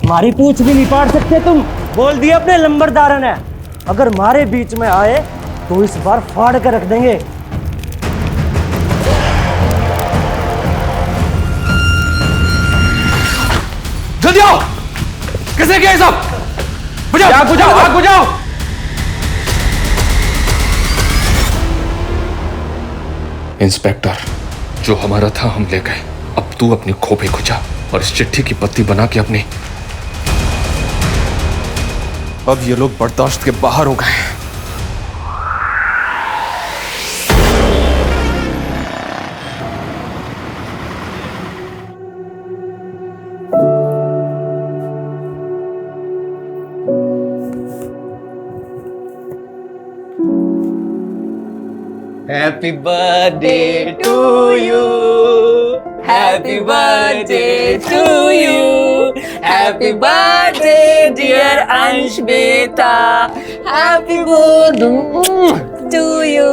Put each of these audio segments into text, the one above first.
हमारी पूछ भी नहीं पाड़ सकते तुम। बोल दिया अपने लंबरदार ने, अगर हमारे बीच में आए तो इस बार फाड़ कर रख देंगे। जल्दी आओ। किसे किया ये सब? बुझाओ, आग बुझाओ, आग बुझाओ। इंस्पेक्टर, जो हमारा था हम ले गए। अब तू अपनी खोपड़ी खुजा और इस चिट्ठी की पत्ती बना के अपनी। अब ये लोग बर्दाश्त के बाहर हो गए। Happy birthday to you. Happy birthday to you. Happy birthday dear Ansh beta. Happy birthday to you.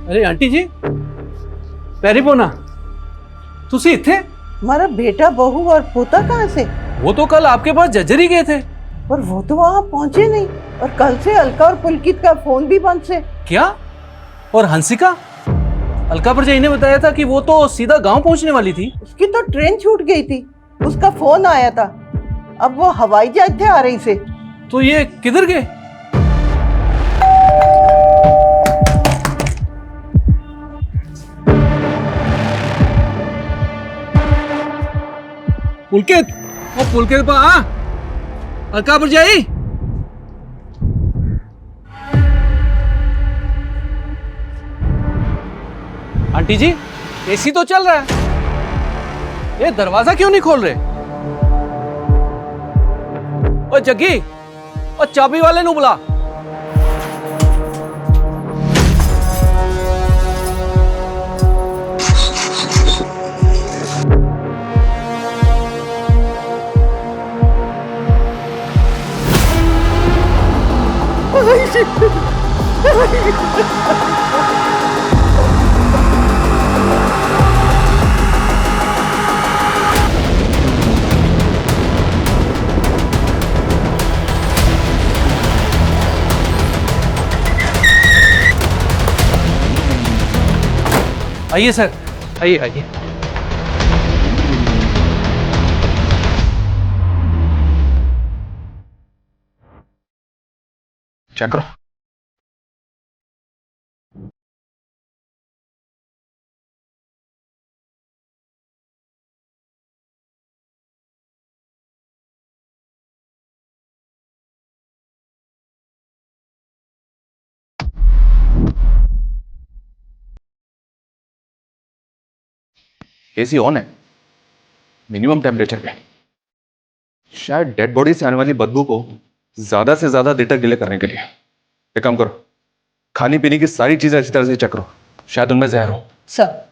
अरे आंटी जी, पैरी पोना तुसी इत्थे? हमारा बेटा बहू और पोता कहाँ से? वो तो कल आपके पास जज्जरी गए थे। पर वो तो वहाँ पहुँचे नहीं, और कल से अलका और पुलकित का फोन भी बंद से। क्या? और हंसिका? अलका परजाई ने बताया था कि वो तो सीधा गांव पहुंचने वाली थी। उसकी तो ट्रेन छूट गई थी, उसका फोन आया था। अब वो हवाई जहाज थे आ रही से। तो ये किधर गए? पुलकित, वो पुलकित पा अलका परजाई। आंटी जी, एसी तो चल रहा है, ये दरवाजा क्यों नहीं खोल रहे? ओ जग्गी, ओ चाबी वाले नू बुला। आइए सर, आइए आइए। चेक करो। एसी ऑन है, मिनिमम टेम्परेचर पे। शायद डेड बॉडी से आने वाली बदबू को ज्यादा से ज्यादा देर तक डिले करने के लिए। एक काम करो, खाने पीने की सारी चीजें अच्छी तरह से चेक करो, शायद उनमें जहर हो। सर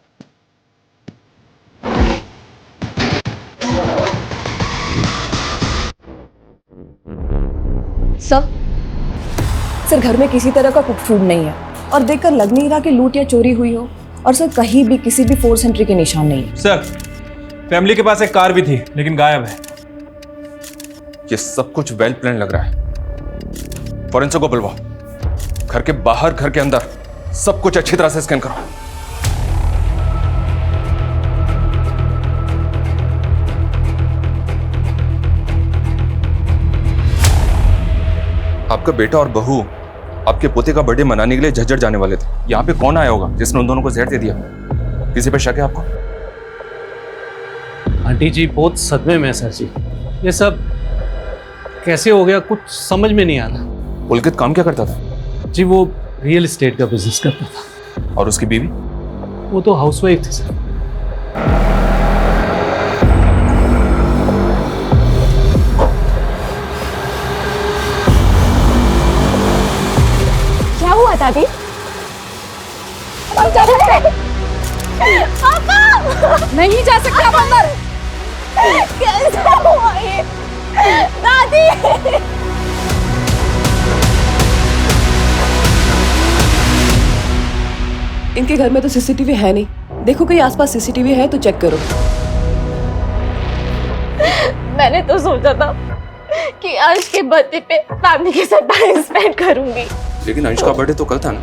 सर घर में किसी तरह का कुक फूड नहीं है और देखकर लग नहीं रहा कि लूट या चोरी हुई हो। और सर कहीं भी किसी भी फोर्स एंट्री के निशान नहीं है। सर फैमिली के पास एक कार भी थी लेकिन गायब है। ये सब कुछ वेल प्लान लग रहा है। फॉरेंसिक को बुलवाओ, घर के बाहर घर के अंदर सब कुछ अच्छी तरह से स्कैन करो। आपका बेटा और बहू आपके पोते का बर्थडे मनाने के लिए झज्जर जाने वाले थे। यहाँ पे कौन आया होगा जिसने उन दोनों को जहर दे दिया? किसी पे शक है आपको? आंटी जी बहुत सदमे में है सर जी। ये सब कैसे हो गया कुछ समझ में नहीं आ रहा। पुलकित काम क्या करता था? जी वो रियल एस्टेट का बिजनेस करता था। और उसकी बीवी? वो तो हाउसवाइफ थी सर। क्या हुआ दादी? पापा नहीं जा सकते आप अंदर। कैसा हुआ ये दादी? इनके घर में तो सीसीटीवी है नहीं। देखो कहीं आसपास सीसीटीवी है तो चेक करो। मैंने तो सोचा था कि अंश के बर्थडे पे फैमिली के साथ टाइम स्पेंड करूंगी। लेकिन अंश का बर्थडे तो कल था ना।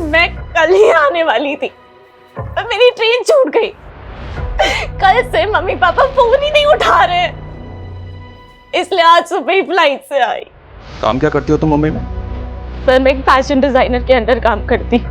मैं कल ही आने वाली थी पर मेरी ट्रेन छूट गई। कल से मम्मी पापा फोन ही नहीं उठा रहे, इसलिए आज सुबह ही फ्लाइट से आई। काम क्या करती हो तुम मुंबई में? सर मैं एक फैशन डिजाइनर के अंडर काम करती।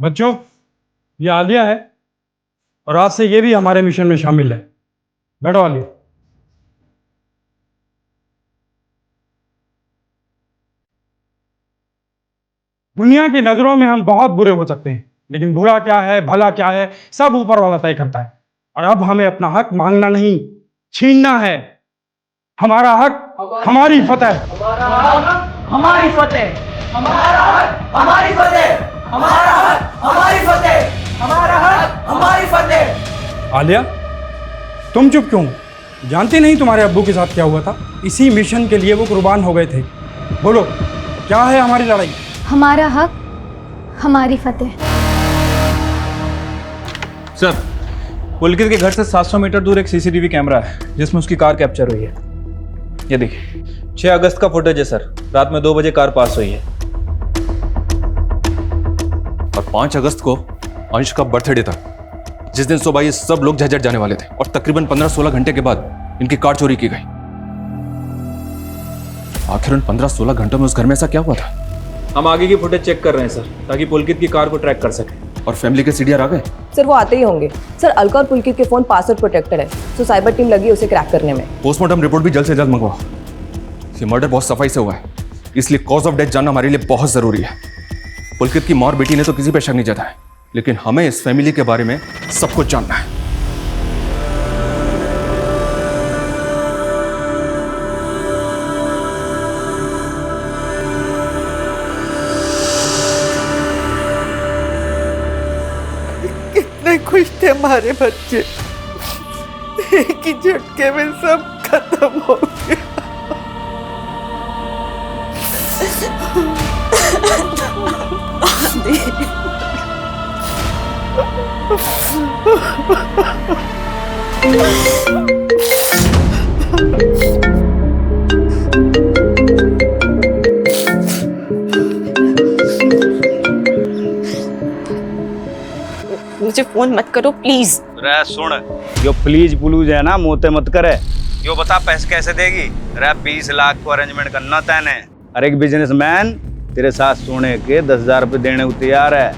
बच्चों ये आलिया है और आज से ये भी हमारे मिशन में शामिल है। बैठो आलिया। दुनिया की नजरों में हम बहुत बुरे हो सकते हैं लेकिन बुरा क्या है भला क्या है सब ऊपर वाला तय करता है। और अब हमें अपना हक मांगना नहीं छीनना है। हमारा हक हमारी फतेह। हमारी फतेह, हमारा हक हमारी फतेह, हमारा हक हमारी फतेह, हमारा हक हमारी फतेह। आलिया तुम चुप क्यों? जानती नहीं तुम्हारे अब्बू के साथ क्या हुआ था? इसी मिशन के लिए वो कुर्बान हो गए थे। बोलो क्या है हमारी लड़ाई? हमारा हक हमारी फतेह। सर पुलकित के घर से 700 मीटर दूर एक सीसीटीवी कैमरा है जिसमें उसकी कार कैप्चर हुई है। ये देखिए 6 अगस्त का फुटेज है सर। रात में 2 बजे कार पास हुई है। और 5 अगस्त को अंश का बर्थडे था, जिस दिन सुबह ये सब लोग झज्जर जाने वाले थे और तकरीबन 15-16 घंटे के बाद इनकी कार चोरी की गई। आखिर उन 15-16 घंटों में उस घर में ऐसा क्या हुआ था? हम आगे की फुटेज चेक कर रहे हैं सर ताकि पुलकित की कार को ट्रैक कर सके। और फैमिली के सीडीआर आ गए? सर वो आते ही होंगे। सर अलका और पुलकित के फोन पासवर्ड प्रोटेक्टेड है तो साइबर टीम लगी है उसे क्रैक करने में। पोस्टमार्टम रिपोर्ट भी जल्द से जल्द मंगवाओ। ये मर्डर बहुत सफाई से हुआ है इसलिए कॉज ऑफ डेथ जानना हमारे लिए बहुत जरूरी है। पुलकित की मां और बेटी ने तो किसी पे शक नहीं जताया लेकिन हमें इस फैमिली के बारे में सब कुछ जानना है। कितने खुश थे हमारे बच्चे, एक ही झटके में सब खत्म हो गया। मुझे फोन मत करो प्लीज। रे सुन, यो प्लीज पुलूज है ना मोते मत करे। यो बता पैसे कैसे देगी? रे 20 लाख को अरेंजमेंट करना तैने। अरे एक बिजनेसमैन तेरे साथ सोने के 10,000 रुपये देने को तैयार है।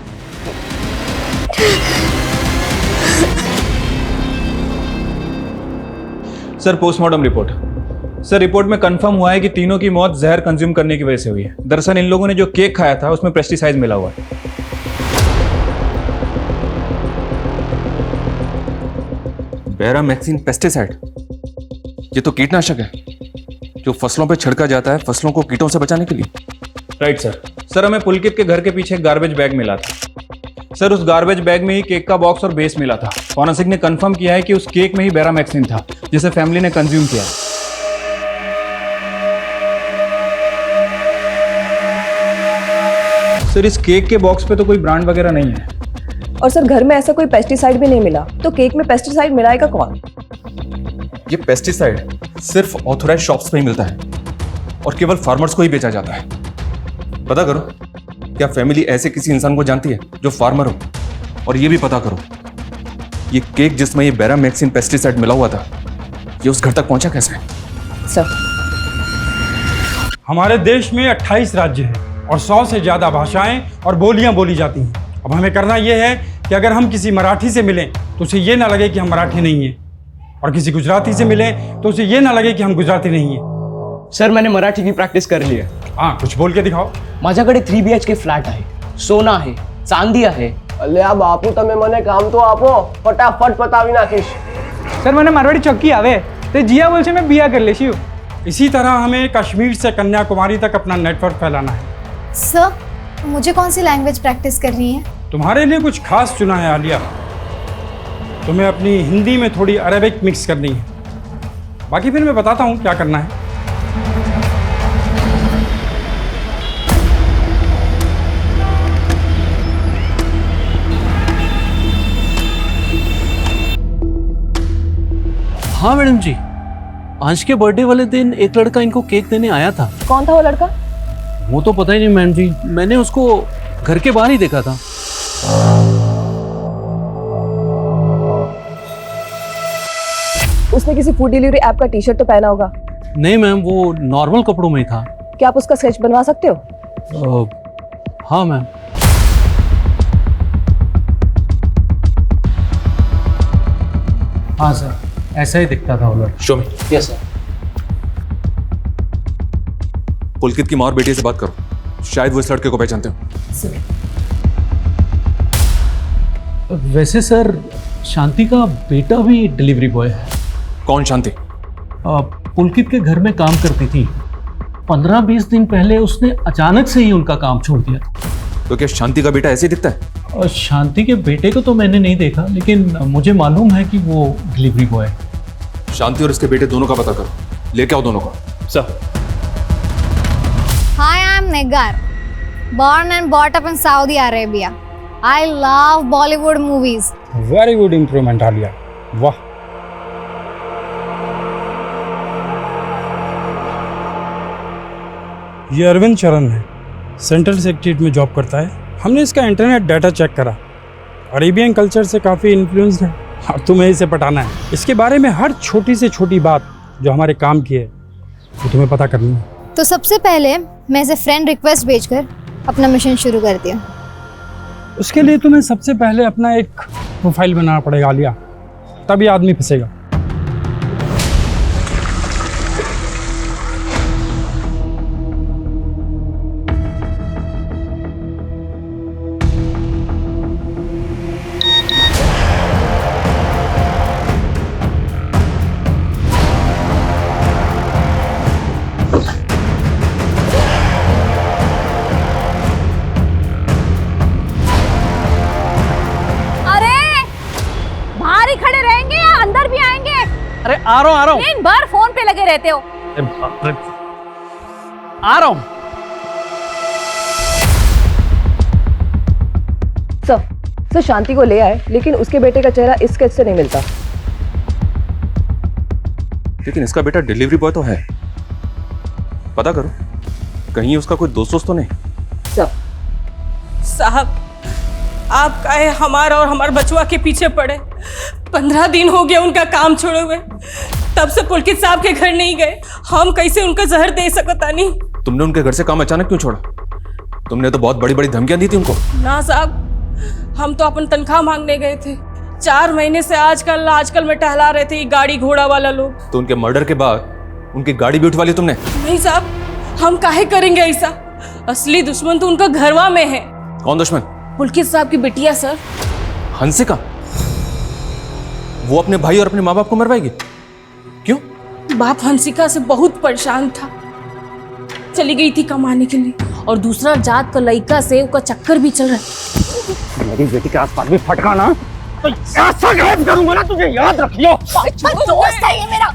Sir postmortem report. Sir report में कंफर्म हुआ है कि तीनों की मौत जहर कंज्यूम करने की वजह से हुई है। दरअसल इन लोगों ने जो केक खाया था उसमें पेस्टिसाइड मिला हुआ है। बैरामैक्सिन पेस्टिसाइड, ये तो कीटनाशक है जो फसलों पे छिड़का जाता है फसलों को कीटों से बचाने के लिए। Right sir. सर हमें पुलकित के घर के पीछे एक गार्बेज बैग मिला था। सर उस गार्बेज बैग में ही केक का बॉक्स और बेस मिला था। फॉरेंसिक ने कंफर्म किया है कि उस केक में ही बैरामैक्सिन था जिसे फैमिली ने कंज्यूम किया। सर इस केक के बॉक्स पे तो कोई ब्रांड वगैरह नहीं है। और सर घर में ऐसा कोई पेस्टिसाइड भी नहीं मिला, तो केक में पेस्टिसाइड मिलाएगा कौन? ये पेस्टिसाइड सिर्फ ऑथोराइज शॉप्स में ही मिलता है और केवल फार्मर्स को ही बेचा जाता है। पता करो क्या फैमिली ऐसे किसी इंसान को जानती है जो फार्मर हो। और ये भी पता करो ये केक जिसमें ये बैरामैक्सिन पेस्टिसाइड मिला हुआ था ये उस घर तक पहुंचा कैसे? सर हमारे देश में 28 राज्य हैं और 100 से ज़्यादा भाषाएं और बोलियां बोली जाती हैं। अब हमें करना यह है कि अगर हम किसी मराठी से मिलें तो उसे ये ना लगे कि हम मराठी नहीं हैं, और किसी गुजराती से मिलें तो उसे ये ना लगे कि हम गुजराती नहीं हैं। सर मैंने मराठी की प्रॅक्टिस करली आहे। हाँ, कुछ बोल के दिखाओ। माझ्याकडे 3 BHK फ्लॅट आहे, सोना आहे, चांदी आहे। અલ્યા બાપુ તમે મને કામ તો આપો, ફટાફટ પતાવી નાખીશ। सर मैंने मारवाड़ी चौकी आवे तो जिया बोल से मैं बिया कर लेशी हूँ। इसी तरह हमें कश्मीर से कन्याकुमारी तक अपना नेटवर्क फैलाना है। सर मुझे कौन सी लैंग्वेज प्रैक्टिस करनी है? तुम्हारे लिए कुछ खास चुना है आलिया। तुम्हें अपनी हिंदी में थोड़ी अरेबिक मिक्स करनी है। बाकी फिर मैं बताता हूँ क्या करना है। हाँ मैडम जी, अंश के बर्थडे वाले दिन एक लड़का इनको केक देने आया था। कौन था वो लड़का? वो तो पता ही नहीं मैडम जी, मैंने उसको घर के बाहर ही देखा था। उसने किसी फूड डिलीवरी ऐप का टी-शर्ट तो पहना होगा। नहीं मैम, वो नॉर्मल कपड़ों में ही था। क्या आप उसका स्केच बनवा सकते हो? हाँ मैम। हाँ सर, ऐसा ही दिखता था वो लड़का। Show me. Yes sir. Pulkit की माँ और बेटी से बात करो, शायद वो इस लड़के को पहचानते हो। वैसे सर शांति का बेटा भी डिलीवरी बॉय है। कौन शांति? पुलकित के घर में काम करती थी। 15-20 दिन पहले उसने अचानक से ही उनका काम छोड़ दिया था। तो क्या शांति का बेटा ऐसे ही दिखता है? और शांति के बेटे को तो मैंने नहीं देखा, लेकिन मुझे मालूम है कि वो डिलीवरी बॉय है। शांति और इसके बेटे दोनों का पता करो, लेके आओ दोनों को। Sir. Hi, I'm Negar. Born and brought up in Saudi Arabia. I love Bollywood movies. Very good improvement Alia, वाह। ये अरविंद चरण है, सेंट्रल सेक्रेटरीट में जॉब करता है। हमने इसका इंटरनेट डाटा चेक करा, अरेबियन कल्चर से काफ़ी इन्फ्लुएंस्ड है और तुम्हें इसे पटाना है। इसके बारे में हर छोटी से छोटी बात जो हमारे काम की है वो तुम्हें पता करनी है। तो सबसे पहले मैं इसे फ्रेंड रिक्वेस्ट भेजकर अपना मिशन शुरू करती हूँ। उसके लिए तुम्हें सबसे पहले अपना एक प्रोफाइल बनाना पड़ेगा आलिया, तभी आदमी फंसेगा। अरे आ रहा हूँ। दिन भर फोन पे लगे रहते हो। आ रहा हूँ। सर शांति को ले आए, लेकिन उसके बेटे का चेहरा इस स्केच से नहीं मिलता। लेकिन इसका बेटा डिलीवरी बॉय तो है, पता करो कहीं उसका कोई दोस्त तो नहीं। साहब आप काहे हमारा और हमारे बचुआ के पीछे पड़े? 15 दिन हो गए उनका काम छोड़े हुए, तब से पुलकित साहब के घर नहीं गए। हम कैसे उनका जहर दे सकता नहीं? तुमने उनके घर से काम अचानक क्यों छोड़ा? तुमने तो बहुत बड़ी बड़ी धमकियां दी थी उनको। ना साहब, हम तो अपन तनख्वाह मांगने गए थे। 4 महीने से आजकल में टहला रहे थे ये गाड़ी घोड़ा वाला लोग। तो उनके मर्डर के बाद उनकी गाड़ी भी उठवा ली तुमने? नहीं साहब, हम काहे करेंगे ऐसा? असली दुश्मन तो उनका घरवा में है। कौन दुश्मन? पुलकित साहब की बिटिया सर। हंसिका? वो अपने भाई और अपने माँ बाप को मरवाएगी? क्यों? बाप हंसिका से बहुत परेशान था, चली गई थी कमाने के लिए, और दूसरा जात का लड़का से उसका चक्कर भी चल रहा है। मेरी बेटी के आसपास भी फटका ना तो ऐसा गायब करूंगा ना, तुझे याद रखियो। दोस्त है ये मेरा,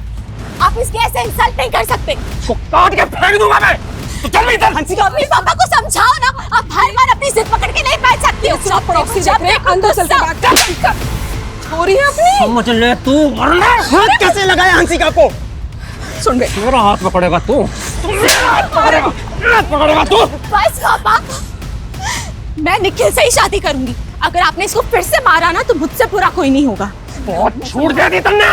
आप इसके ऐसे इंसल्ट नहीं कर सकते। तो काट के फेंक दूंगा मैं। तो चल भी इधर। हंसिका, अपने पापा को समझाओ ना, आप हर बार अपनी जिद पकड़ के नहीं बैठ सकती हो। अंदर चल के बात कर। छोरी है अपनी। समझ ले तू, वरना हाथ कैसे लगाया हंसिका को? सुन बे, मेरा हाथ पकड़ेगा तू, हाथ पकड़ेगा तू। बस पापा, मैं निखिल से ही शादी करूंगी। अगर आपने इसको फिर से मारा ना तो मुझसे बुरा कोई नहीं होगा। बहुत छूट दे दी तुमने,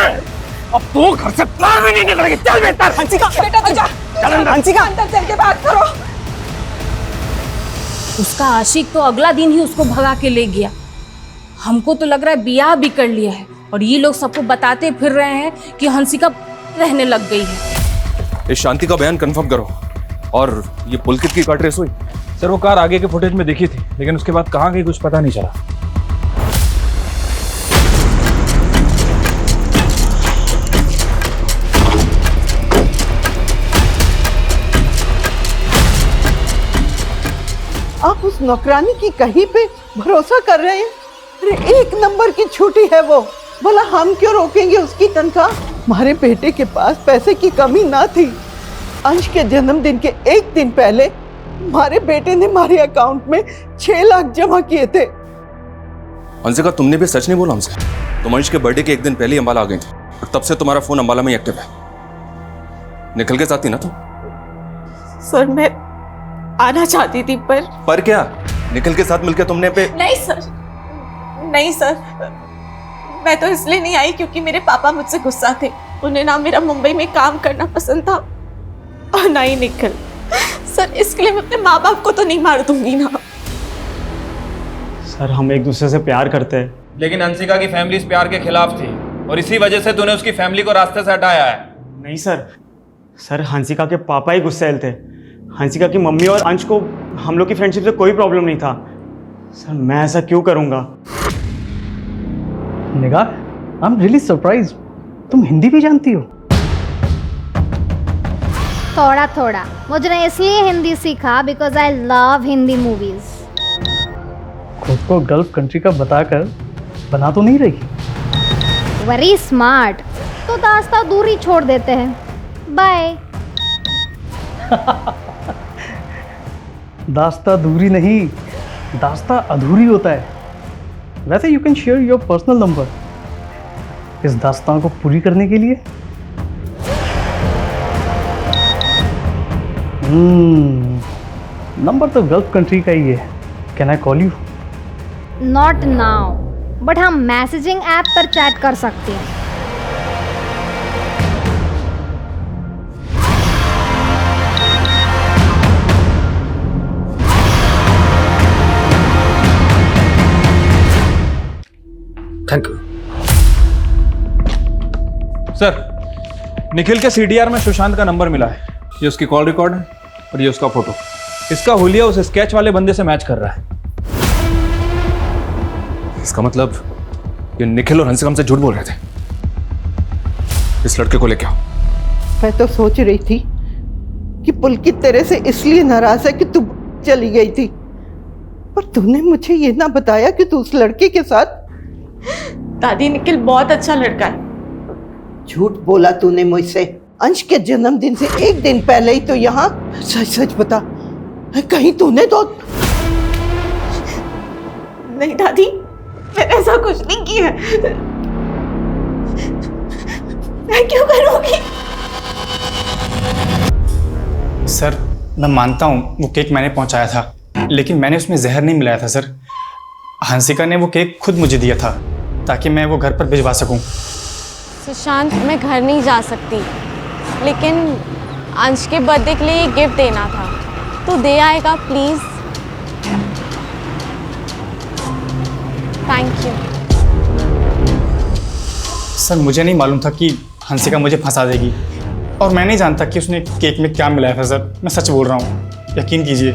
अब तू घर से बाहर भी नहीं निकलेगी। चल बेटा। हंसिका बेटा तू जा। चल अंदर। हंसिका अंदर चल के बात करो। उसका आशिक तो अगला दिन ही उसको भगा के ले गया। हमको तो लग रहा है ब्याह भी कर लिया है, और ये लोग सबको बताते फिर रहे हैं कि हंसिका रहने लग गई है। इस शांति का बयान कंफर्म करो। और ये पुलकित की कट रेस हुई? सर वो कार आगे के फुटेज में दिखी थी, लेकिन उसके बाद कहाँ गई कुछ पता नहीं चला। आप उस नौकरानी की कहीं पे भरोसा कर रहे हैं? अरे 1 नंबर की छुट्टी है वो, बोला हम क्यों रोकेंगे उसकी तनख्वाह? हमारे बेटे के पास पैसे की कमी ना थी। अंश के जन्मदिन के 1 दिन पहले हमारे बेटे ने हमारे अकाउंट में 6 लाख जमा किए थे। हंसिका, तुमने भी सच नहीं बोला हमसे। तुम अंश के बर्थडे के 1 दिन पहले ही अंबाला आ गई थी, और तब से तुम्हारा फोन अंबाला में ही एक्टिव है। निखिल के साथ थी ना तुम? सर मैं आना चाहती थी पर क्या निखिल के साथ मिलकर तुमने पे? नहीं सर, मैं तो इसलिए नहीं आई क्योंकि मेरे पापा मुझसे गुस्सा थे। उन्हें ना मेरा मुंबई में काम करना पसंद था और ना ही निखिल। सर इसके लिए मैं अपने माँ बाप को तो नहीं मार दूंगी ना। सर हम एक दूसरे से प्यार करते हैं। लेकिन हंसिका की फैमिली इस प्यार के खिलाफ थी, और इसी वजह से तूने उसकी फैमिली को रास्ते से हटाया है। नहीं सर हंसिका के पापा ही गुस्सैल थे। हंसिका की मम्मी और अंश को हम लोग की फ्रेंडशिप से कोई प्रॉब्लम नहीं था। सर मैं ऐसा क्यों करूँगा? निगार, आई एम रियली सरप्राइज, तुम हिंदी भी जानती हो? थोड़ा थोड़ा। मुझे ने इसलिए हिंदी सीखा because I love Hindi movies. खुद को गल्फ कंट्री का बताकर बना तो नहीं रही? Very smart. तो दास्ता दूरी छोड़ देते हैं। बाय। दास्ता दूरी नहीं, दास्ता अधूरी होता है। वैसे you can share your personal number इस दास्तान को पूरी करने के लिए। नंबर तो गल्फ कंट्री का ही है। Can I call you? Not now, but हम मैसेजिंग ऐप पर चैट कर सकते हैं। Thank you sir. निखिल के सीडीआर में सुशांत का नंबर मिला है। ये उसकी कॉल रिकॉर्ड है और ये उसका फोटो। इसका हुलिया उस स्केच वाले बंदे से मैच कर रहा है। इसका मतलब ये निखिल और हंसिका हमसे झूठ बोल रहे थे। इस लड़के को लेके आओ। मैं तो सोच रही थी कि पुलकित तेरे से इसलिए नाराज है कि तू चली गई थी, पर तूने मुझे ये ना बताया कि तू उस लड़के के साथ। दादी, निखिल बहुत अच्छा लड़का है। झूठ बोला तूने मुझसे। अंश के जन्मदिन से 1 दिन पहले ही तो यहाँ। सच सच बता, कहीं तूने तो नहीं दादी, मैंने ऐसा कुछ नहीं किया। मैं क्यों करूंगी? सर मैं मानता हूँ वो केक मैंने पहुँचाया था, लेकिन मैंने उसमें जहर नहीं मिलाया था सर। हंसिका ने वो केक खुद मुझे दिया था ताकि मैं वो घर पर भिजवा सकूं। सुशांत, मैं घर नहीं जा सकती, लेकिन अंश के बर्थडे के लिए गिफ्ट देना था, तो दे आएगा प्लीज? Thank you. सर मुझे नहीं मालूम था कि हंसिका मुझे फंसा देगी, और मैं नहीं जानता कि उसने केक में क्या मिलाया था सर। मैं सच बोल रहा हूँ, यकीन कीजिए।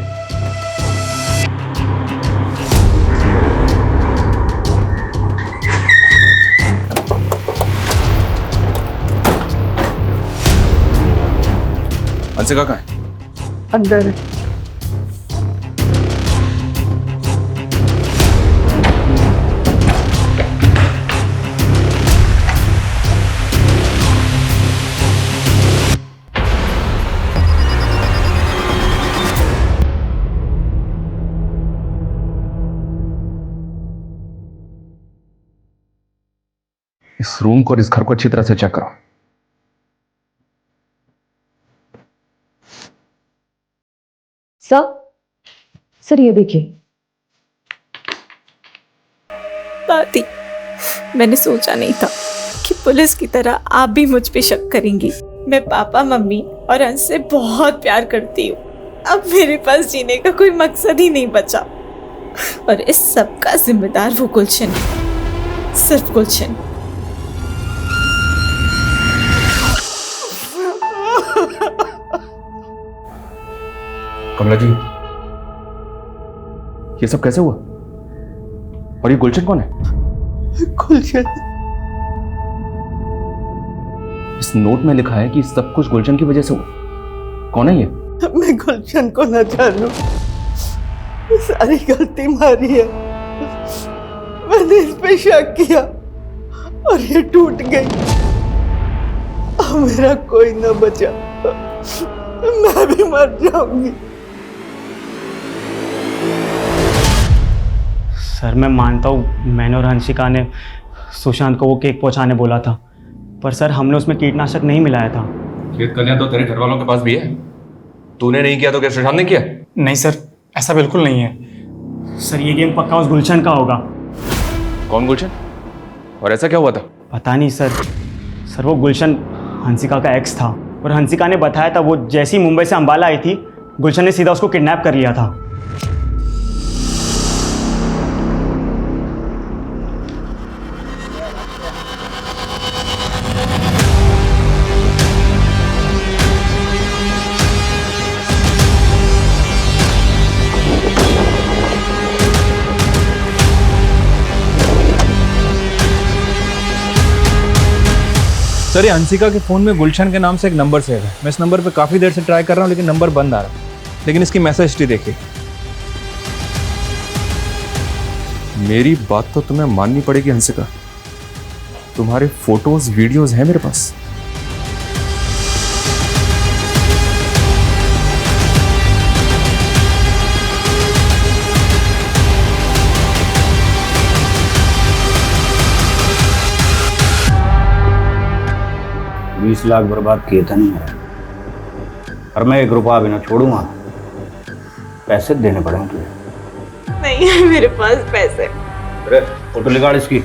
हंसिका कहाँ है? अंदर है। इस रूम को और इस घर को अच्छी तरह से चेक करो। सर ये देखिए। दादी, मैंने सोचा नहीं था कि पुलिस की तरह आप भी मुझ पे शक करेंगी। मैं पापा, मम्मी और अंश से बहुत प्यार करती हूँ। अब मेरे पास जीने का कोई मकसद ही नहीं बचा, और इस सब का जिम्मेदार वो गुलशन है, सिर्फ गुलशन। कमला जी, ये सब कैसे हुआ? और ये गुलशन कौन है? गुलशन? इस नोट में लिखा है कि सब कुछ गुलशन की वजह से हुआ। कौन है ये? मैं गुलशन को न जानूं, सारी गलती मारी है। मैंने इस पे शक किया और ये टूट गई। अब मेरा कोई न बचा, मैं भी मर जाऊंगी। सर मैं मानता हूँ मैंने और हंसिका ने सुशांत को वो केक पहुंचाने बोला था, पर सर हमने उसमें कीटनाशक नहीं मिलाया था। खेत कन्या तो तेरे घर वालों के पास भी है। तूने नहीं किया तो क्या सुशांत ने किया? नहीं सर, ऐसा बिल्कुल नहीं है। सर ये गेम पक्का उस गुलशन का होगा। कौन गुलशन? और ऐसा क्या हुआ था? पता नहीं सर वो गुलशन हंसिका का एक्स था, और हंसिका ने बताया था वो जैसी मुंबई से अंबाला आई थी, गुलशन ने सीधा उसको किडनैप कर लिया था। सर ये हंसिका के फ़ोन में गुलशन के नाम से एक नंबर सेव है। मैं इस नंबर पे काफ़ी देर से ट्राई कर रहा हूँ लेकिन नंबर बंद आ रहा है। लेकिन इसकी मैसेज हिस्ट्री देखिए। मेरी बात तो तुम्हें माननी पड़ेगी हंसिका, तुम्हारे फोटोज वीडियोज हैं मेरे पास। $20 लाख बर्बाद किए थे नहीं, और मैं 1 रुपया भी ना छोड़ूंगा। पैसे देने पड़ेंगे तुझे। नहीं है मेरे पास पैसे। अरे फोटो निकाल इसकी।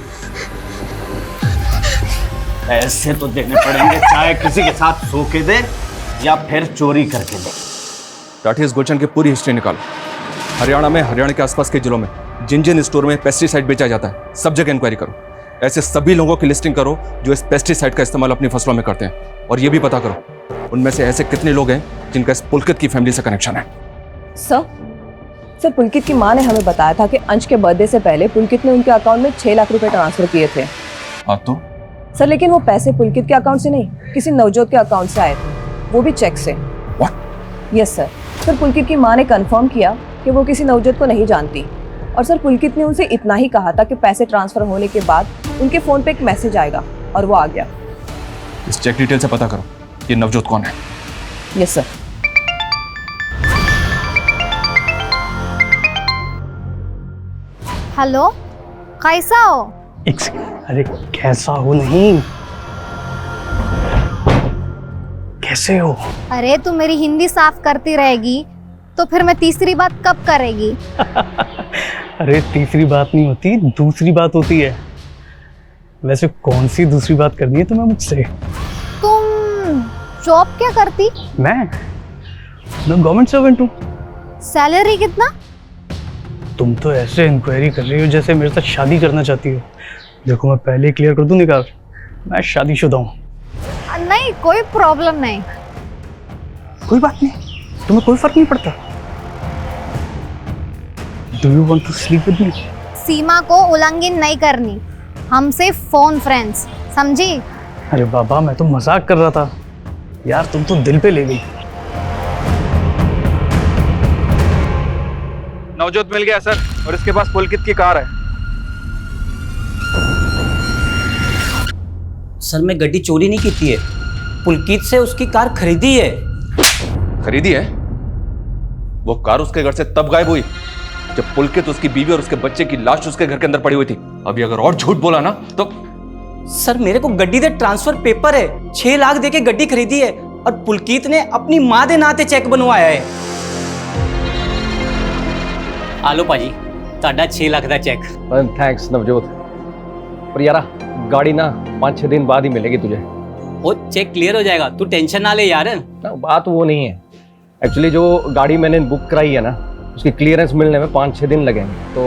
पैसे तो देने पड़ेंगे, चाहे किसी के साथ सो के दे या फिर चोरी करके दे। टाटी इस गुलशन की पूरी हिस्ट्री निकालो। हरियाणा में, हरियाणा के आसपास के जिलों में जिन जिन स्टोर में पेस्टिसाइड बेचा जाता है सब जगह इंक्वायरी करो। ऐसे सभी लोगों की लिस्टिंग करो जो इस पेस्टिसाइड का इस्तेमाल अपनी फसलों में करते हैं, और ये भी पता करो उनमें से ऐसे कितने लोग हैं जिनका इस पुलकित की फैमिली से कनेक्शन है। सर पुलकित की माँ ने हमें बताया था कि अंश के बर्थडे से पहले पुलकित ने उनके अकाउंट में 6 लाख रुपए ट्रांसफर किए थे। हाँ तो? सर लेकिन वो पैसे पुलकित के अकाउंट से नहीं, किसी नवजोत के अकाउंट से आए थे, वो भी चेक से। यस सर पुलकित की माँ ने कंफर्म किया कि वो किसी नवजोत को नहीं जानती, और सर पुलकित ने उनसे इतना ही कहा था कि पैसे ट्रांसफर होने के बाद उनके फोन पे एक मैसेज आएगा, और वो आ गया। इस चेक डिटेल से पता करो ये नवजोत कौन है। Yes sir. हेलो, कैसा हो? अरे कैसा हो नहीं, कैसे हो? अरे तू मेरी हिंदी साफ करती रहेगी तो फिर मैं तीसरी बात कब करेगी? अरे तीसरी बात नहीं होती, दूसरी बात होती है। वैसे कौन सी दूसरी बात करनी है तुम्हें मुझसे? तुम जॉब क्या करती? मैं गवर्नमेंट सर्वेंट हूँ। सैलरी कितना? तुम तो ऐसे इंक्वायरी कर रही हो जैसे मेरे साथ शादी करना चाहती हो। देखो मैं पहले क्लियर कर दूं निकाल, मैं शादीशुदा हूँ। नहीं कोई प्रॉब्लम नहीं। कोई बात नहीं, तुम्हें कोई फर्क नहीं पड़ता। Do you want to sleep with me? सीमा को उल्लंघन नहीं करनी, हम सिर्फ फोन फ्रेंड्स, समझी? अरे बाबा मैं तो मजाक कर रहा था यार, तुम तो दिल पे ले गई। नवजोत मिल गया सर, और इसके पास पुलकित की कार है। सर मैं गड्डी चोरी नहीं की है, पुलकित से उसकी कार खरीदी है। खरीदी है? वो कार उसके घर से तब गायब हुई जब पुलकित, उसकी बीवी और उसके बच्चे की लाश उसके घर के अंदर पड़ी हुई थी। अभी अगर और झूठ बोला ना तो। सर मेरे को गड्डी दे ट्रांसफर पेपर है, 6 लाख देके गड्डी खरीदी है और पुलकित ने अपनी मां दे नाते चेक बनवाया है। आलो पाजी, ਤੁਹਾਡਾ 6 लाख का चेक। थैंक्स नवजोत, पर यार गाड़ी ना 5-6 दिन बाद ही मिलेगी तुझे। वो चेक क्लियर हो जाएगा, तू टेंशन ना ले यार। बात वो नहीं है, एक्चुअली जो गाड़ी मैंने बुक कराई है ना उसकी क्लियरेंस मिलने में 5-6 दिन लगेंगे, तो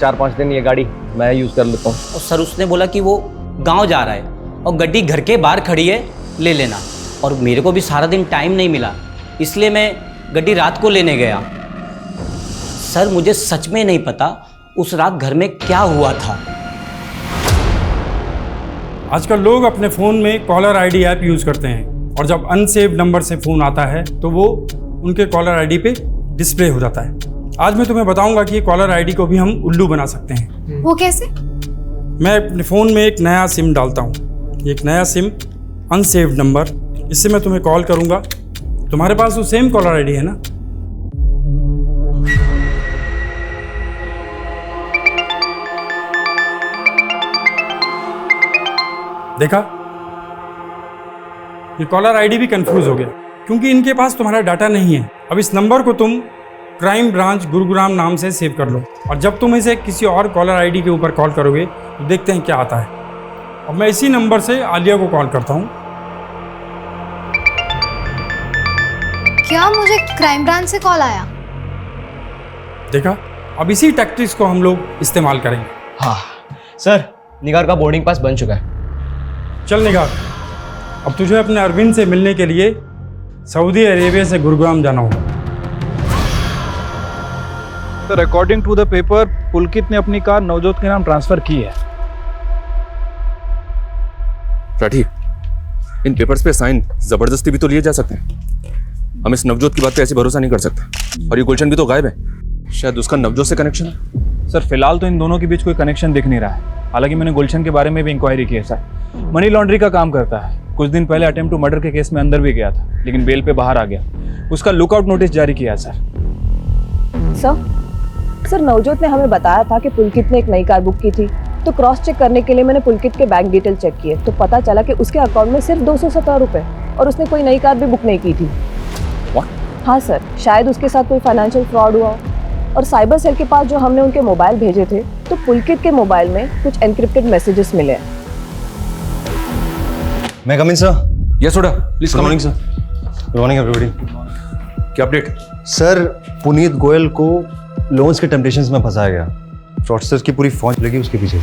4-5 दिन ये गाड़ी मैं यूज़ कर लेता हूँ। और सर उसने बोला कि वो गांव जा रहा है और गड्डी घर के बाहर खड़ी है, ले लेना। और मेरे को भी सारा दिन टाइम नहीं मिला, इसलिए मैं गड्डी रात को लेने गया। सर मुझे सच में नहीं पता उस रात घर में क्या हुआ था। आजकल लोग अपने फ़ोन में कॉलर आईडी ऐप यूज़ करते हैं, और जब अनसेव्ड नंबर से फ़ोन आता है तो वो उनके कॉलर आईडी पे डिस्प्ले हो जाता है। आज मैं तुम्हें बताऊंगा कि ये कॉलर आईडी को भी हम उल्लू बना सकते हैं। वो कैसे? मैं अपने फ़ोन में एक नया सिम डालता हूँ, एक नया सिम अनसेव्ड नंबर, इससे मैं तुम्हें कॉल करूँगा। तुम्हारे पास वो सेम कॉलर आईडी है ना? देखा, ये कॉलर आईडी भी कंफ्यूज हो गया क्योंकि इनके पास तुम्हारा डाटा नहीं है। अब इस नंबर को तुम क्राइम ब्रांच गुरुग्राम नाम से सेव कर लो, और जब तुम इसे किसी और कॉलर आईडी के ऊपर कॉल करोगे तो देखते हैं क्या आता है। अब मैं इसी नंबर से आलिया को कॉल करता हूँ। क्या मुझे क्राइम ब्रांच से कॉल आया? देखा, अब इसी टैक्टिक्स को हम लोग इस्तेमाल करेंगे। हाँ सर, निगार का बोर्डिंग पास बन चुका है। चल निगार, अब तुझे अपने अरविंद से मिलने के लिए सऊदी अरेबिया से गुरुग्राम जाना होगा। Sir according to the paper Pulkit ने अपनी कार नवजोत के नाम ट्रांसफर की है। राठी, इन पेपर्स पे साइन जबरदस्ती भी तो लिए जा सकते हैं। हम इस नवजोत की बात पे ऐसे भरोसा नहीं कर सकते। और ये गुलशन भी तो गायब है, शायद उसका नवजोत से कनेक्शन है। सर फिलहाल तो इन दोनों के बीच कोई कनेक्शन दिख नहीं रहा है। हालांकि मैंने गुलशन के बारे में भी इंक्वायरी की है सर, मनी लॉन्ड्री का काम करता है। कुछ दिन पहले अटेम्प्ट टू मर्डर के केस में अंदर भी गया था, लेकिन बेल पे बाहर आ गया। उसका लुकआउट नोटिस जारी किया सर। सर नवजोत ने हमें बताया था कि पुलकित ने एक नई कार बुक की थी, तो क्रॉस चेक करने के लिए मैंने पुलकित के बैंक डिटेल चेक किए, तो पता चला कि उसके अकाउंट में सिर्फ 217 रुपए, और उसने कोई नई कार भी बुक नहीं की थी। हाँ सर, शायद उसके साथ कोई फाइनेंशियल फ्रॉड हुआ। और साइबर सेल के पास जो हमने उनके मोबाइल भेजे थे, तो पुलकित के मोबाइल में कुछ एनक्रिप्टेड मैसेजेस मिले। मैं कम इन सर? यस सोडा, please come in sir. Good morning everybody. क्या अपडेट? सर पुनीत गोयल को लोन्स के टेम्पटेशंस में फंसाया गया। फ्रॉडस्टर्स की पूरी फौज लगी उसके पीछे।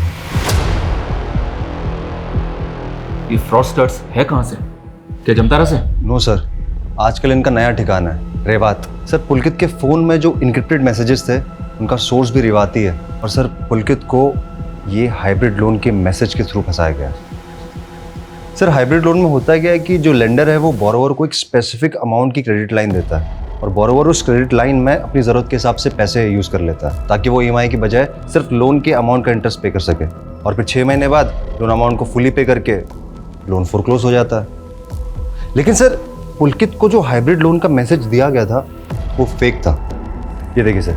ये फ्रॉडस्टर्स है कहाँ से? क्या जमतारा से? नो सर, आजकल इनका नया ठिकाना है रेवात। सर पुलकित के फ़ोन में जो इनक्रिप्टेड मैसेजेस थे उनका सोर्स भी रेवाती है। और सर पुलकित को ये हाइब्रिड लोन के मैसेज के थ्रू फंसाया गया। सर हाइब्रिड लोन में होता क्या है कि जो लेंडर है वो बोरोवर को एक स्पेसिफिक अमाउंट की क्रेडिट लाइन देता है, और बोरोवर उस क्रेडिट लाइन में अपनी ज़रूरत के हिसाब से पैसे यूज़ कर लेता है, ताकि वो EMI की बजाय सिर्फ लोन के अमाउंट का इंटरेस्ट पे कर सके। और फिर 6 महीने बाद लोन अमाउंट को फुली पे करके लोन फोरक्लोज हो जाता है। लेकिन सर पुलकित को जो हाइब्रिड लोन का मैसेज दिया गया था वो फेक था। ये देखिए सर,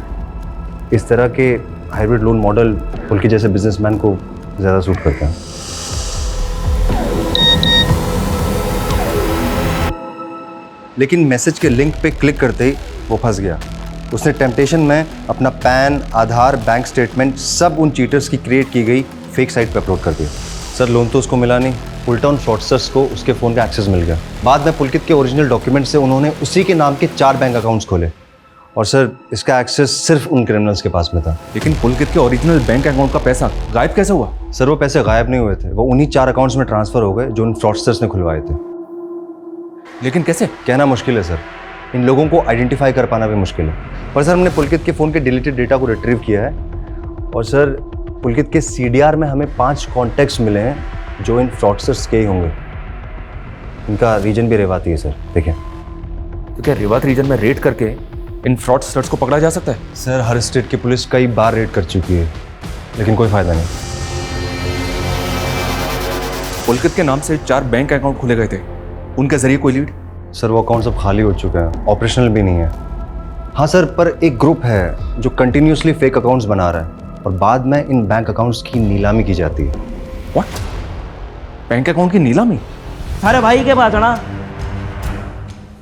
इस तरह के हाइब्रिड लोन मॉडल पुलकित जैसे बिजनेसमैन को ज़्यादा सूट करते हैं। लेकिन मैसेज के लिंक पे क्लिक करते ही वो फंस गया। उसने टेम्पटेशन में अपना पैन, आधार, बैंक स्टेटमेंट सब उन चीटर्स की क्रिएट की गई फेक साइट पे अपलोड कर दिया। सर लोन तो उसको मिला नहीं, उल्टा उन फ्रॉडस्टर्स को उसके फ़ोन का एक्सेस मिल गया। बाद में पुलकित के ओरिजिनल डॉक्यूमेंट से उन्होंने उसी के नाम के 4 बैंक अकाउंट्स खोले, और सर इसका एक्सेस सिर्फ उन क्रिमिनल्स के पास में था। लेकिन पुलकित के ओरिजिनल बैंक अकाउंट का पैसा गायब कैसे हुआ? सर वो पैसे गायब नहीं हुए थे, वो उन्हीं 4 अकाउंट्स में ट्रांसफर हो गए जो इन फ्रॉडस्टर्स ने खुलवाए थे। लेकिन कैसे? कहना मुश्किल है सर, इन लोगों को आइडेंटिफाई कर पाना भी मुश्किल है। पर सर हमने पुलकित के फ़ोन के डिलीटेड डेटा को रिट्रीव किया है और सर पुलकित के CDR में हमें 5 कॉन्टैक्ट्स मिले हैं जो इन फ्रॉडस्टर्स के ही होंगे। इनका रीजन भी रेवाती है सर, देखिए। तो क्या रेवात रीजन में रेड करके इन फ्रॉडस्टर्स को पकड़ा जा सकता है? सर हर स्टेट की पुलिस कई बार रेड कर चुकी है लेकिन कोई फायदा नहीं। पुलकित के नाम से 4 बैंक अकाउंट खुले गए थे, उनके जरिए कोई लीड? सर वो अकाउंट सब खाली हो चुके हैं, ऑपरेशनल भी नहीं है। हाँ सर, पर एक ग्रुप है जो कंटिन्यूसली फेक अकाउंट्स बना रहा है और बाद में इन बैंक अकाउंट्स की नीलामी की जाती है। व्हाट? बैंक अकाउंट की नीलामी? अरे भाई के पास है ना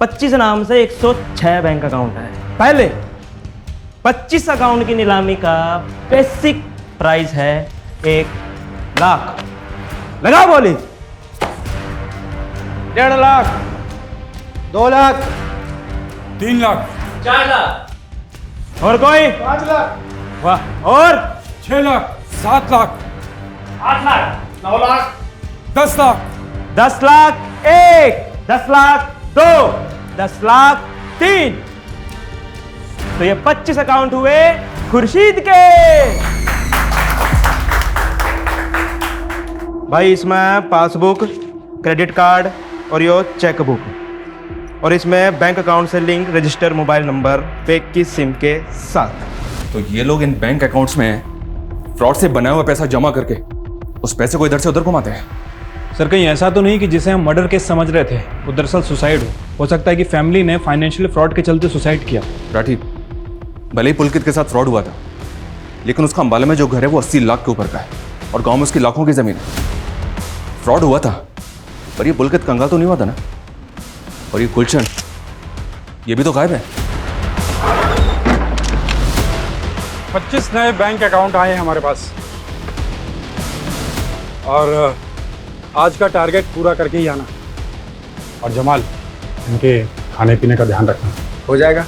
25 नाम से 106 बैंक अकाउंट है। पहले 25 अकाउंट की नीलामी का बेसिक प्राइस है 1 लाख। लगा बोली 1.5 लाख, 2 लाख, 3 लाख, 4 लाख और कोई 5 लाख, वाह, और 6 लाख, 7 लाख, 8 लाख, 9 लाख, 10 लाख, 10 लाख 1, 10 लाख 2, 10 लाख 3। तो ये 25 अकाउंट हुए खुर्शीद के। भाई इसमें पासबुक, क्रेडिट कार्ड और यो चेक बुक, और इसमें बैंक अकाउंट से link register mobile number fake की सिम के साथ। तो ये लोग इन बैंक अकाउंट्स में फ्रॉड से बनाया हुआ पैसा जमा करके उस पैसे को इधर से उधर घुमाते हैं। सर कहीं ऐसा तो नहीं कि जिसे हम मर्डर केस समझ रहे थे वो दरअसल सुसाइड हो सकता है कि फैमिली ने फाइनेंशियल फ्रॉड के चलते सुसाइड किया। राठी, भले ही पुलकित के साथ फ्रॉड हुआ था लेकिन उसका अंबाला में जो घर है वो 80 लाख के ऊपर का है और गांव में उसकी लाखों की जमीन है। फ्रॉड हुआ था पर ये पुलकित कंगाल तो नहीं हुआ था ना। और ये गुलशन, ये भी तो गायब है। 25 नए बैंक अकाउंट आए हमारे पास और आज का टारगेट पूरा करके ही आना। और जमाल, इनके खाने पीने का ध्यान रखना। हो जाएगा।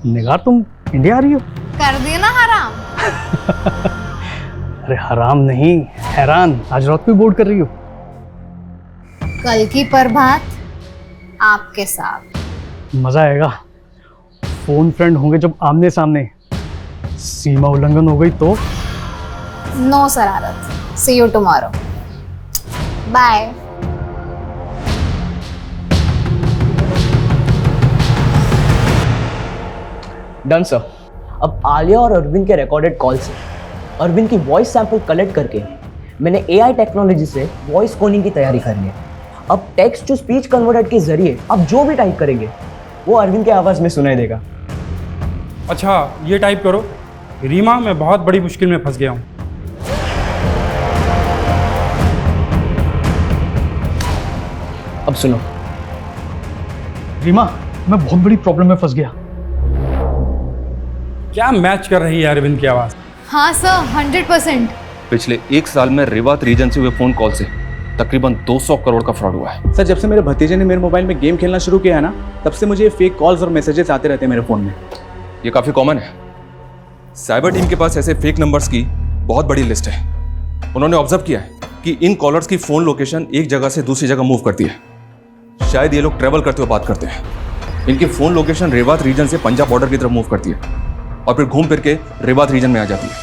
निगार, तुम इंडिया आ रही हो? कर दिया ना हराम। अरे हराम नहीं, हैरान। आज रात को बोर्ड कर रही हो? कल की प्रभात आपके साथ मजा आएगा। फोन फ्रेंड होंगे जब आमने सामने। सीमा उल्लंघन हो गई तो? नो शरारत। See you tomorrow. Bye. Done sir. अब आलिया और अरविंद के रिकॉर्डेड कॉल से अरविंद की वॉइस सैंपल कलेक्ट करके मैंने AI टेक्नोलॉजी से वॉइस कोडिंग की तैयारी कर ली है। अब टेक्स्ट टू स्पीच कन्वर्टर के जरिए अब जो भी टाइप करेंगे वो अरविंद के आवाज में सुनाई देगा। अच्छा, ये टाइप करो, रीमा मैं बहुत बड़ी मुश्किल में फंस गया हूँ। अब सुनो। रीमा, मैं बहुत बड़ी प्रॉब्लम में फंस गया। क्या मैच कर रही है अरविंद की आवाज? हाँ सर, 100%। पिछले 1 साल में रेवात रीजन से हुए फोन कॉल से तकरीबन 200 करोड़ का फ्रॉड हुआ है। सर, जब से मेरे भतीजे ने मेरे मोबाइल में गेम खेलना शुरू किया है ना, तब से मुझे फेक कॉल्स और मैसेजेस आते रहते हैं मेरे फ़ोन में। ये काफ़ी कॉमन है। साइबर टीम के पास ऐसे फेक नंबर्स की बहुत बड़ी लिस्ट है। उन्होंने ऑब्जर्व किया है कि इन कॉलर्स की फ़ोन लोकेशन एक जगह से दूसरी जगह मूव करती है। शायद ये लोग ट्रैवल करते हुए बात करते हैं। इनकी फ़ोन लोकेशन रेवात रीजन से पंजाब बॉर्डर की तरफ मूव करती है और फिर घूम फिर के रेवात रीजन में आ जाती है।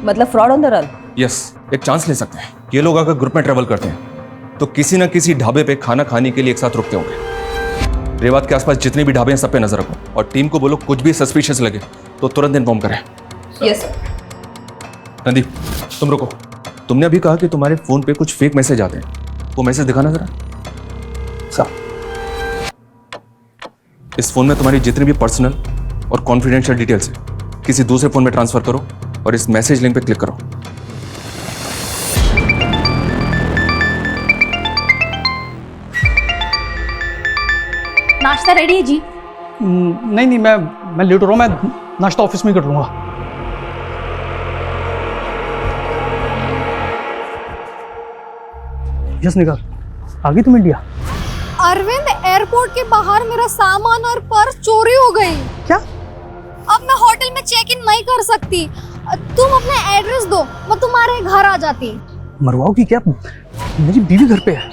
मतलब fraud on the run. Yes, एक चांस ले सकते हैं। ये लोग अगर ग्रुप में ट्रैवल करते हैं तो किसी न किसी ढाबे पे खाना खाने के लिए एक साथ रुकते होंगे। रेवात के आसपास जितने भी ढाबे हैं सब पे नजर रखो और टीम को बोलो कुछ भी सस्पिशियस लगे तो तुरंत इन्फॉर्म करें। Yes sir. नंदी, तुम रुको। तुमने अभी कहा कि तुम्हारे फोन पे कुछ फेक मैसेज आते हैं, वो मैसेज दिखाना जरा। इस फोन में तुम्हारी जितनी भी पर्सनल और कॉन्फिडेंशियल डिटेल्स है किसी दूसरे फोन में ट्रांसफर करो और इस मैसेज लिंक पे क्लिक करो। नाश्ता रेडी है जी। नहीं नहीं, मैं लेट हो रहा हूँ, मैं नाश्ता ऑफिस में ही कर लूँगा। यस निकाल, आ गई तुम इंडिया? अरविंद, एयरपोर्ट के बाहर मेरा सामान और पर्स चोरी हो गई। क्या? अब मैं होटल में चेक इन नहीं कर सकती। तुम अपना एड्रेस दो, मैं तुम्हारे घर आ जाती। मरवाओ की क्या? मेरी बीवी घर पे है।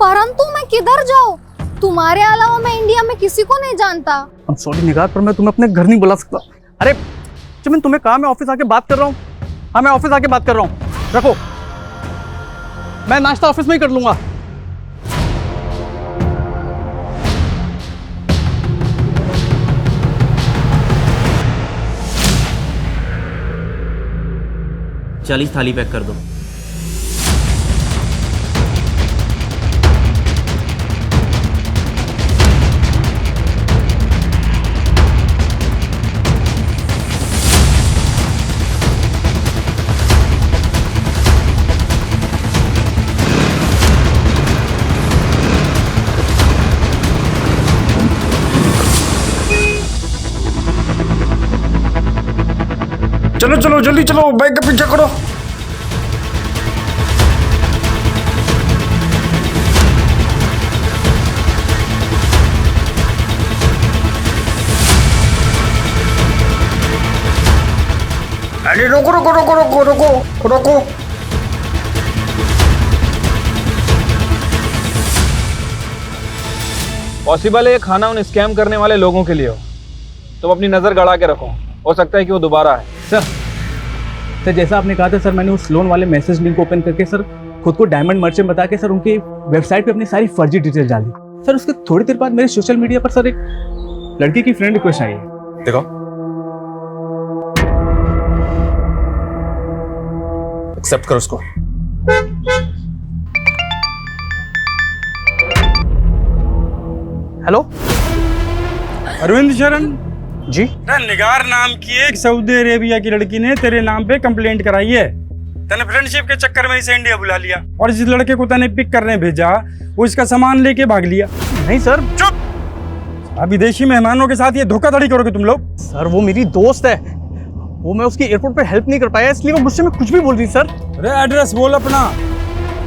परंतु मैं किधर जाऊँ? तुम्हारे अलावा मैं इंडिया में किसी को नहीं जानता। सॉरी निगार, पर मैं तुम्हें अपने घर नहीं बुला सकता। अरे चमन, तुम्हें कहा मैं ऑफिस आके बात कर रहा हूँ। हाँ, मैं ऑफिस आके बात कर रहा हूँ, रखो। मैं नाश्ता ऑफिस में ही कर लूंगा। चालीस थाली पैक कर दो। चलो चलो जल्दी चलो, बैग का पीछा करो। अरे रोको रोको रोको रोको रोको रोको। पॉसिबल है ये खाना उन स्कैम करने वाले लोगों के लिए हो। तुम अपनी नजर गड़ा के रखो, हो सकता है कि वो दोबारा आए। सर जैसा आपने कहा था सर, मैंने उस लोन वाले मैसेज लिंक ओपन करके सर खुद को डायमंड मर्चेंट बता के सर उनकी वेबसाइट पे अपनी सारी फर्जी डिटेल डाली। सर उसके थोड़ी देर बाद मेरे सोशल मीडिया पर सर एक लड़की की फ्रेंड रिक्वेस्ट आई है। देखो, एक्सेप्ट करो उसको। हेलो अरविंद शरण जी। निगार नाम की एक सऊदी अरेबिया की लड़की ने तेरे नाम पे कंप्लेंट कराई है। तने फ्रेंडशिप के चक्कर में इसे इंडिया बुला लिया और जिस लड़के को तने पिक करने भेजा वो इसका सामान लेके भाग लिया। नहीं सर। चुप। अब विदेशी मेहमानों के साथ ये धोखाधड़ी करोगे तुम लोग? सर वो मेरी दोस्त है, वो मैं उसकी एयरपोर्ट पे हेल्प नहीं कर पाया, इसलिए वो गुस्से में कुछ भी बोल रही। सर अरे एड्रेस बोल अपना,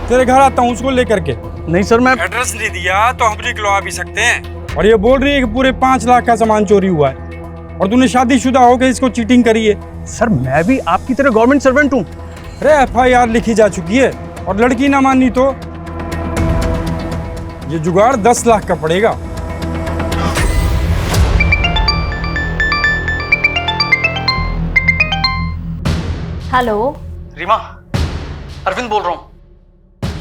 तेरे घर आता हूँ उसको लेकर के। नहीं सर, मैं एड्रेस नहीं दिया तो हम निकलवा भी सकते हैं। और ये बोल रही है कि पूरे 5 लाख का सामान चोरी हुआ है और तूने शादीशुदा होकर इसको चीटिंग करी है। सर मैं भी आपकी तरह गवर्नमेंट सर्वेंट हूँ। अरे FIR लिखी जा चुकी है और लड़की ना मानी तो ये जुगाड़ 10 लाख का पड़ेगा। हेलो रीमा, अरविंद बोल रहा हूँ।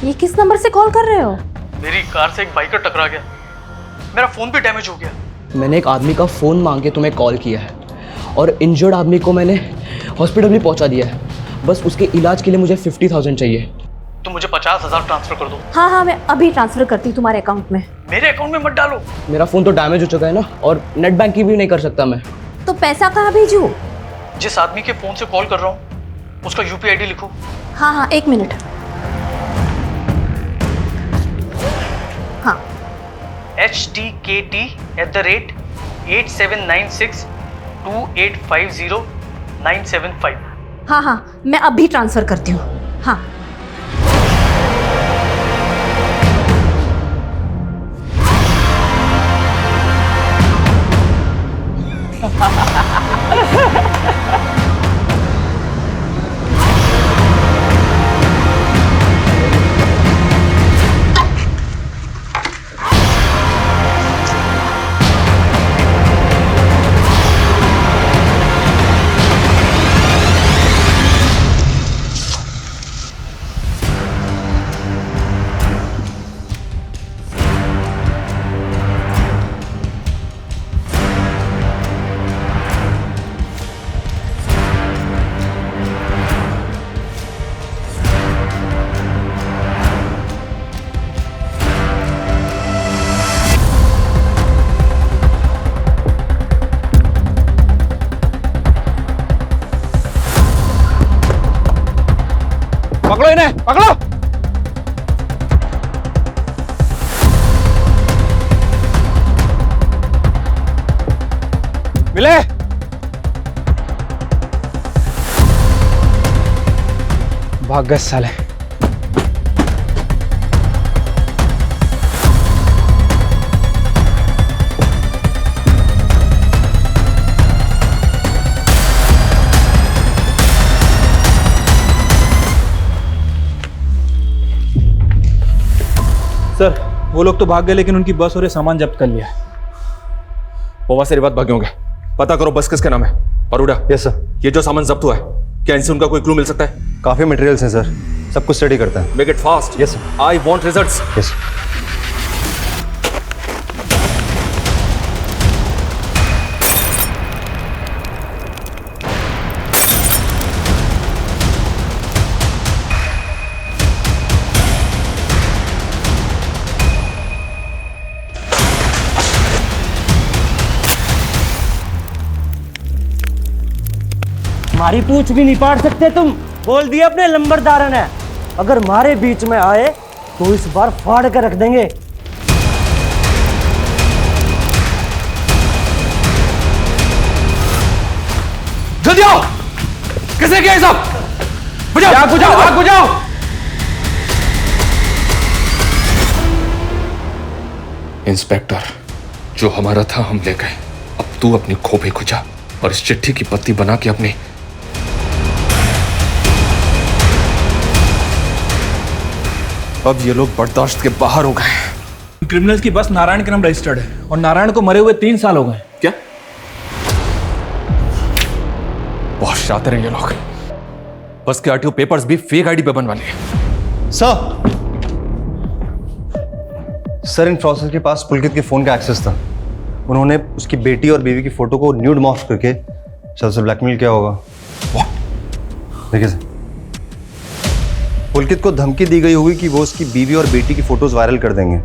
ये किस नंबर से कॉल कर रहे हो? मेरी कार से एक बाइकर टकरा गया, मेरा फोन भी डैमेज हो गया। मैंने एक आदमी का फ़ोन मांग के तुम्हें कॉल किया है और इंजर्ड आदमी को मैंने हॉस्पिटल भी पहुंचा दिया है। बस उसके इलाज के लिए मुझे 50,000 चाहिए। तो मुझे 50,000 ट्रांसफर कर दो। हाँ हाँ, मैं अभी ट्रांसफर करती हूँ तुम्हारे अकाउंट में। मेरे अकाउंट में मत डालो। मेरा फ़ोन तो डैमेज हो चुका है ना, और नेट बैंकिंग भी नहीं कर सकता मैं। तो पैसा कहाँ भेजूँ? जिस आदमी के फोन से कॉल कर रहा हूँ उसका UPI ID लिखो। हाँ हाँ, एक मिनट। हाँ, HTKT@87962850 हाँ हाँ, मैं अभी ट्रांसफर करती हूँ। हाँ विलय! भाग गए साले। सर वो लोग तो भाग गए, लेकिन उनकी बस और ये सामान जब्त कर लिया। वो से बात भागे होंगे। पता करो बस किसके नाम है। परूडा। Yes sir. ये जो सामान जब्त हुआ है, क्या इनसे उनका कोई क्लू मिल सकता है? काफी मटेरियल्स हैं सर, सब कुछ स्टडी करता है। Make it fast. Yes sir. I want results. Yes. हमारी पूछ भी नहीं पाड़ सकते तुम। बोल दिया अपने लंबरदारा ने, अगर हमारे बीच में आए तो इस बार फाड़ कर रख देंगे। जल्दी आओ। किसे किया ये सब? बुझाओ, आग बुझाओ, आग बुझाओ। इंस्पेक्टर, जो हमारा था हम ले गए। अब तू अपनी खोपड़ी खुजा और इस चिट्ठी की पत्ती बना के अपनी अब ये लोग बर्दाश्त के बाहर हो गए। क्रिमिनल्स की बस नारायण के नाम रजिस्टर्ड है और नारायण को मरे हुए 3 साल हो गए। क्या? बहुत शातिर हैं ये लोग। बस के आरटीओ पेपर्स भी फेक आईडी पे बनवा लिए। सर इन फ्रॉस्टर के पास पुलकित के फोन का एक्सेस था। उन्होंने उसकी बेटी और बीवी की फोटो को न्यूड मॉर्फ करके शायद उसे ब्लैकमेल किया होगा। देखिए सर, पुलकित को धमकी दी गई होगी कि वो उसकी बीवी और बेटी की फोटोज वायरल कर देंगे।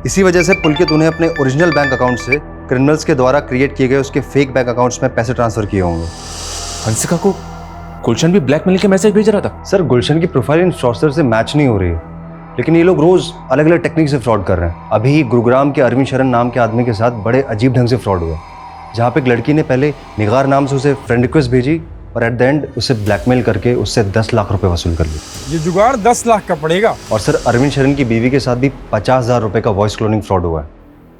इसी वजह से पुलकित उन्हें अपने ओरिजिनल बैंक अकाउंट से क्रिमिनल्स के द्वारा क्रिएट किए गए उसके फेक बैंक अकाउंट्स में पैसे ट्रांसफर किए होंगे। हंसिका को गुलशन भी ब्लैकमेल के मैसेज भेज रहा था। सर गुलशन की प्रोफाइल इन फ्रॉस्टर से मैच नहीं हो रही है, लेकिन ये लोग रोज अलग अलग टेक्निक से फ्रॉड कर रहे हैं। अभी गुरुग्राम के अरविंद शरण नाम के आदमी के साथ बड़े अजीब ढंग से फ्रॉड हुआ, जहाँ पे एक लड़की ने पहले निगार नाम से उसे फ्रेंड रिक्वेस्ट भेजी और एट द एंड उसे ब्लैकमेल करके उससे 10 लाख रुपए वसूल कर लिए। ये जुगाड़ 10 लाख का पड़ेगा। और सर अरविंद शरण की बीवी के साथ भी 50,000 रुपए का वॉइस क्लोनिंग फ्रॉड हुआ है।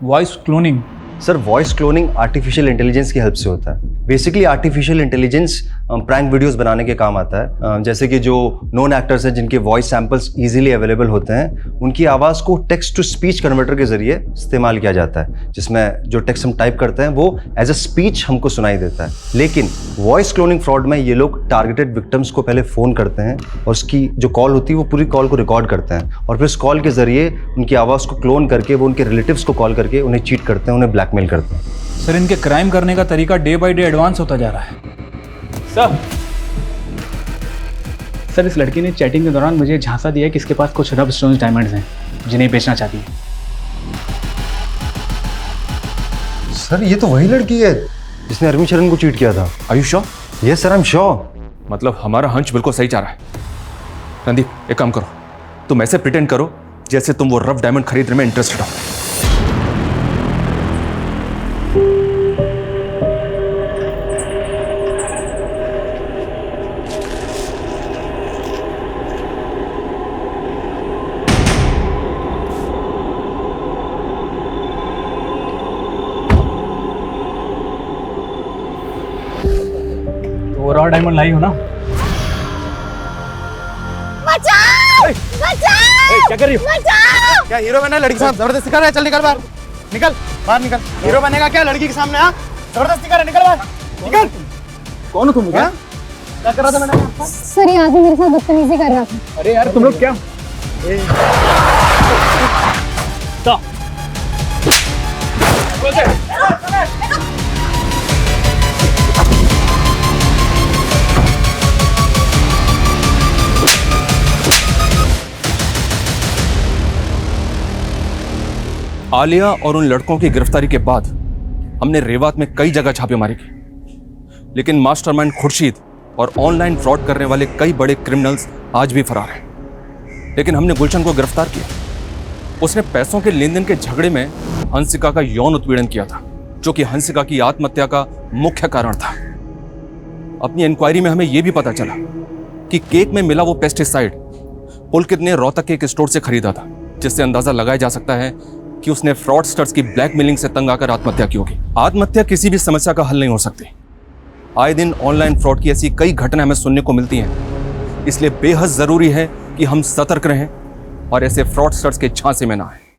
Voice cloning? Sir voice cloning artificial intelligence की हेल्प से होता है। Basically artificial intelligence prank videos बनाने के काम आता है। जैसे कि जो नोन एक्टर्स हैं जिनके वॉइस सैंपल्स इजीली अवेलेबल होते हैं, उनकी आवाज़ को टेक्स्ट टू स्पीच कन्वर्टर के जरिए इस्तेमाल किया जाता है, जिसमें जो टेक्स्ट हम टाइप करते हैं वो एज अ स्पीच हमको सुनाई देता है। लेकिन वॉइस क्लोनिंग फ्रॉड में ये लोग टारगेटेड विक्टिम्स को पहले फ़ोन करते हैं और उसकी जो कॉल होती है वो पूरी कॉल को रिकॉर्ड करते हैं और फिर उस कॉल के जरिए उनकी आवाज़ को क्लोन करके वो उनके रिलेटिव्स को कॉल करके उन्हें चीट करते हैं, उन्हें ब्लैकमेल करते हैं। सर इनके क्राइम करने का तरीका डे बाय डे एडवांस होता जा रहा है। सर इस लड़की ने चैटिंग के दौरान मुझे झांसा दिया कि इसके पास कुछ रब स्टोन्स डायमंड्स हैं जिन्हें बेचना चाहती है। सर ये तो वही लड़की है जिसने अरविंद शरण को चीट किया था। Are you sure? Yes sir I am sure. मतलब हमारा हंच बिल्कुल सही जा रहा है। रणदीप एक काम करो, तुम ऐसे प्रिटेंड करो जैसे तुम वो रफ डायमंड खरीदने में इंटरेस्टेड हो। तो रॉ डायमंड लाई हो ना? बचाओ! बचाओ! क्या कर रही हो? बचाओ! क्या हीरो बनना लड़की के साथ जबरदस्ती कर रहा है? चल निकल बाहर, निकल बाहर निकल। हीरो बनेगा क्या लड़की के सामने? हाँ जबरदस्ती कर रहा है, निकल बाहर निकल। कौन हो तुम? क्या कर रहा था मैंने? सर ये आदमी मेरे साथ बदतमीजी कर रहा था। अरे यार तुम लोग क्या आलिया और उन लड़कों की गिरफ्तारी के बाद हमने रेवात में कई जगह छापेमारी की, लेकिन मास्टरमाइंड खुर्शीद और ऑनलाइन फ्रॉड करने वाले कई बड़े क्रिमिनल्स आज भी फरार हैं। लेकिन हमने गुलशन को गिरफ्तार किया। उसने पैसों के लेन देन के झगड़े में हंसिका का यौन उत्पीड़न किया था जो कि हंसिका की आत्महत्या का मुख्य कारण था। अपनी इंक्वायरी में हमें यह भी पता चला कि केक में मिला वो पेस्टिसाइड पुलकित ने रोहतक के एक स्टोर से खरीदा था, जिससे अंदाजा लगाया जा सकता है कि उसने फ्रॉडस्टर्स की ब्लैकमेलिंग से तंग आकर आत्महत्या की होगी। आत्महत्या किसी भी समस्या का हल नहीं हो सकती। आए दिन ऑनलाइन फ्रॉड की ऐसी कई घटनाएं हमें सुनने को मिलती हैं, इसलिए बेहद जरूरी है कि हम सतर्क रहें और ऐसे फ्रॉडस्टर्स के झांसे में ना आए।